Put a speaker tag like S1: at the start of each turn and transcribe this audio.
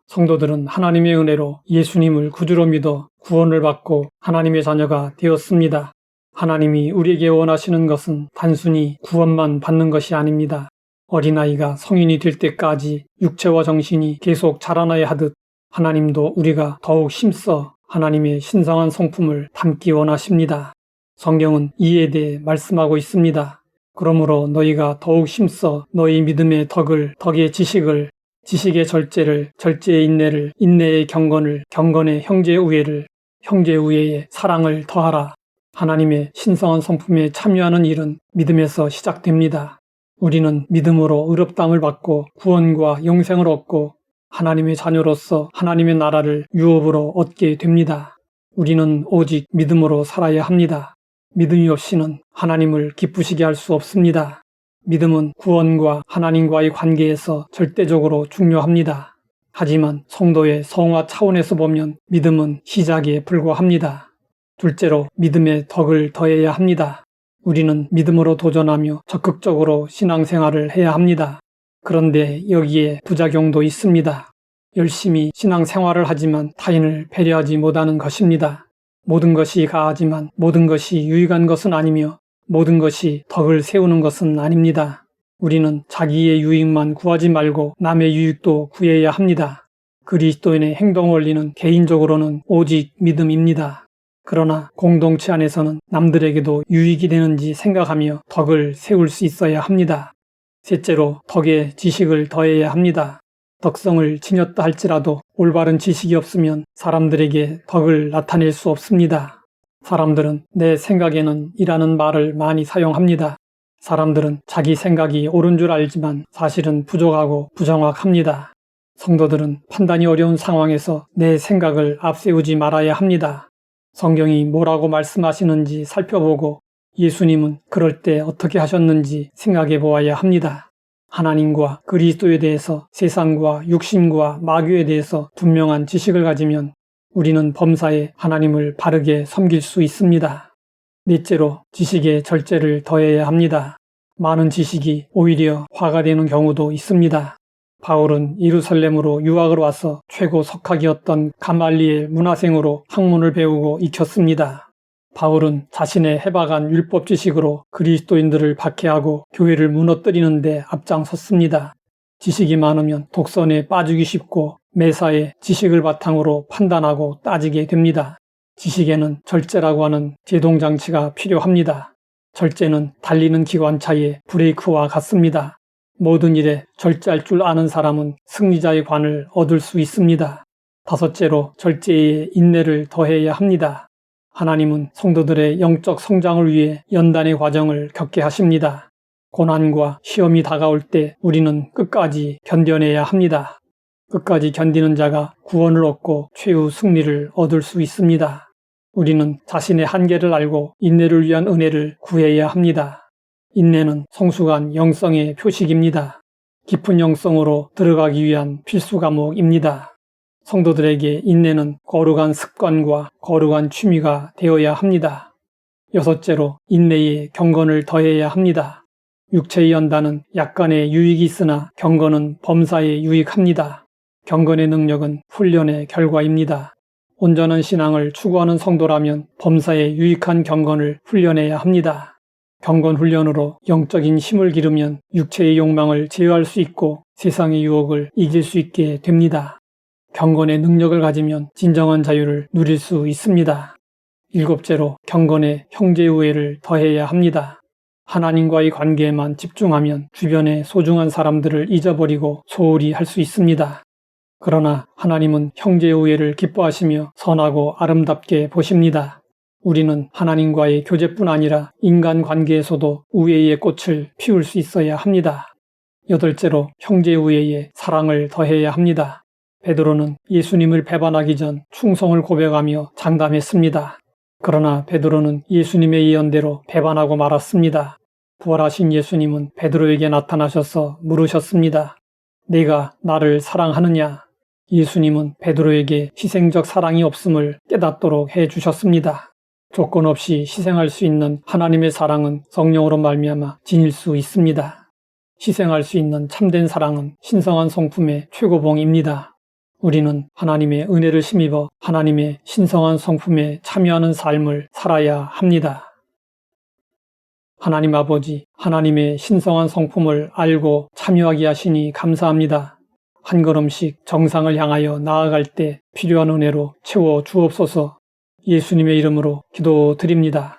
S1: 성도들은 하나님의 은혜로 예수님을 구주로 믿어 구원을 받고 하나님의 자녀가 되었습니다. 하나님이 우리에게 원하시는 것은 단순히 구원만 받는 것이 아닙니다. 어린아이가 성인이 될 때까지 육체와 정신이 계속 자라나야 하듯 하나님도 우리가 더욱 힘써 하나님의 신성한 성품을 담기 원하십니다. 성경은 이에 대해 말씀하고 있습니다. 그러므로 너희가 더욱 힘써 너희 믿음의 덕을, 덕의 지식을, 지식의 절제를, 절제의 인내를, 인내의 경건을, 경건의 형제의 우애를, 형제의 우애에 사랑을 더하라. 하나님의 신성한 성품에 참여하는 일은 믿음에서 시작됩니다. 우리는 믿음으로 의롭다함을 받고 구원과 영생을 얻고 하나님의 자녀로서 하나님의 나라를 유업으로 얻게 됩니다. 우리는 오직 믿음으로 살아야 합니다. 믿음이 없이는 하나님을 기쁘시게 할 수 없습니다. 믿음은 구원과 하나님과의 관계에서 절대적으로 중요합니다. 하지만 성도의 성화 차원에서 보면 믿음은 시작에 불과합니다. 둘째로 믿음의 덕을 더해야 합니다. 우리는 믿음으로 도전하며 적극적으로 신앙생활을 해야 합니다. 그런데 여기에 부작용도 있습니다. 열심히 신앙생활을 하지만 타인을 배려하지 못하는 것입니다. 모든 것이 가하지만 모든 것이 유익한 것은 아니며 모든 것이 덕을 세우는 것은 아닙니다. 우리는 자기의 유익만 구하지 말고 남의 유익도 구해야 합니다. 그리스도인의 행동 원리는 개인적으로는 오직 믿음입니다. 그러나 공동체 안에서는 남들에게도 유익이 되는지 생각하며 덕을 세울 수 있어야 합니다. 셋째로 덕의 지식을 더해야 합니다. 덕성을 지녔다 할지라도 올바른 지식이 없으면 사람들에게 덕을 나타낼 수 없습니다. 사람들은 내 생각에는 이라는 말을 많이 사용합니다. 사람들은 자기 생각이 옳은 줄 알지만 사실은 부족하고 부정확합니다. 성도들은 판단이 어려운 상황에서 내 생각을 앞세우지 말아야 합니다. 성경이 뭐라고 말씀하시는지 살펴보고 예수님은 그럴 때 어떻게 하셨는지 생각해 보아야 합니다. 하나님과 그리스도에 대해서 세상과 육신과 마귀에 대해서 분명한 지식을 가지면 우리는 범사에 하나님을 바르게 섬길 수 있습니다. 넷째로 지식의 절제를 더해야 합니다. 많은 지식이 오히려 화가 되는 경우도 있습니다. 바울은 예루살렘으로 유학을 와서 최고 석학이었던 가말리엘 문화생으로 학문을 배우고 익혔습니다. 바울은 자신의 해박한 율법 지식으로 그리스도인들을 박해하고 교회를 무너뜨리는 데 앞장섰습니다. 지식이 많으면 독선에 빠지기 쉽고 매사에 지식을 바탕으로 판단하고 따지게 됩니다. 지식에는 절제라고 하는 제동장치가 필요합니다. 절제는 달리는 기관차의 브레이크와 같습니다. 모든 일에 절제할 줄 아는 사람은 승리자의 관을 얻을 수 있습니다. 다섯째로 절제에 인내를 더해야 합니다. 하나님은 성도들의 영적 성장을 위해 연단의 과정을 겪게 하십니다. 고난과 시험이 다가올 때 우리는 끝까지 견뎌내야 합니다. 끝까지 견디는 자가 구원을 얻고 최후 승리를 얻을 수 있습니다. 우리는 자신의 한계를 알고 인내를 위한 은혜를 구해야 합니다. 인내는 성숙한 영성의 표식입니다. 깊은 영성으로 들어가기 위한 필수 과목입니다. 성도들에게 인내는 거룩한 습관과 거룩한 취미가 되어야 합니다. 여섯째로 인내에 경건을 더해야 합니다. 육체의 연단은 약간의 유익이 있으나 경건은 범사에 유익합니다. 경건의 능력은 훈련의 결과입니다. 온전한 신앙을 추구하는 성도라면 범사에 유익한 경건을 훈련해야 합니다. 경건 훈련으로 영적인 힘을 기르면 육체의 욕망을 제어할 수 있고 세상의 유혹을 이길 수 있게 됩니다. 경건의 능력을 가지면 진정한 자유를 누릴 수 있습니다. 일곱째로 경건의 형제 우애를 더해야 합니다. 하나님과의 관계에만 집중하면 주변의 소중한 사람들을 잊어버리고 소홀히 할 수 있습니다. 그러나 하나님은 형제 우애를 기뻐하시며 선하고 아름답게 보십니다. 우리는 하나님과의 교제뿐 아니라 인간관계에서도 우애의 꽃을 피울 수 있어야 합니다. 여덟째로 형제 우애에 사랑을 더해야 합니다. 베드로는 예수님을 배반하기 전 충성을 고백하며 장담했습니다. 그러나 베드로는 예수님의 예언대로 배반하고 말았습니다. 부활하신 예수님은 베드로에게 나타나셔서 물으셨습니다. 네가 나를 사랑하느냐? 예수님은 베드로에게 희생적 사랑이 없음을 깨닫도록 해주셨습니다. 조건 없이 희생할 수 있는 하나님의 사랑은 성령으로 말미암아 지닐 수 있습니다. 희생할 수 있는 참된 사랑은 신성한 성품의 최고봉입니다. 우리는 하나님의 은혜를 힘입어 하나님의 신성한 성품에 참여하는 삶을 살아야 합니다. 하나님 아버지, 하나님의 신성한 성품을 알고 참여하게 하시니 감사합니다. 한 걸음씩 정상을 향하여 나아갈 때 필요한 은혜로 채워 주옵소서. 예수님의 이름으로 기도드립니다.